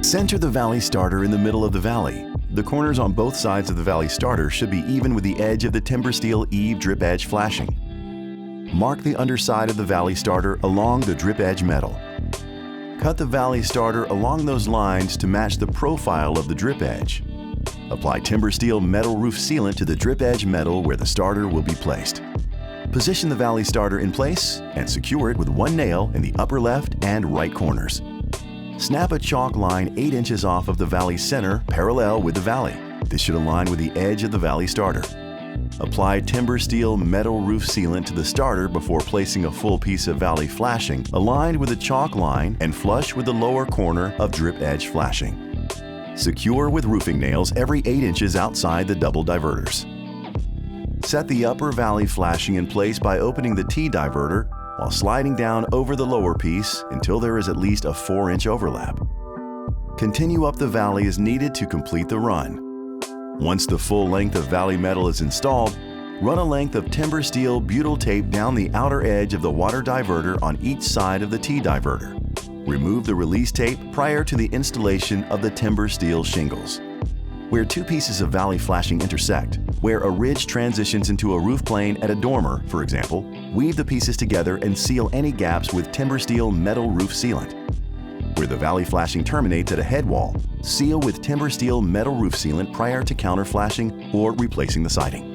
Center the valley starter in the middle of the valley. The corners on both sides of the valley starter should be even with the edge of the TimberSteel eave drip edge flashing. Mark the underside of the valley starter along the drip edge metal. Cut the valley starter along those lines to match the profile of the drip edge. Apply TimberSteel metal roof sealant to the drip edge metal where the starter will be placed. Position the valley starter in place and secure it with one nail in the upper left and right corners. Snap a chalk line 8 inches off of the valley center parallel with the valley. This should align with the edge of the valley starter. Apply TimberSteel metal roof sealant to the starter before placing a full piece of valley flashing aligned with the chalk line and flush with the lower corner of drip edge flashing. Secure with roofing nails every 8 inches outside the double diverters. Set the upper valley flashing in place by opening the T-diverter while sliding down over the lower piece until there is at least a 4-inch overlap. Continue up the valley as needed to complete the run. Once the full length of valley metal is installed, run a length of TimberSteel butyl tape down the outer edge of the water diverter on each side of the T-diverter. Remove the release tape prior to the installation of the TimberSteel shingles. Where two pieces of valley flashing intersect, where a ridge transitions into a roof plane at a dormer, for example, weave the pieces together and seal any gaps with TimberSteel metal roof sealant. Where the valley flashing terminates at a head wall, seal with TimberSteel metal roof sealant prior to counter flashing or replacing the siding.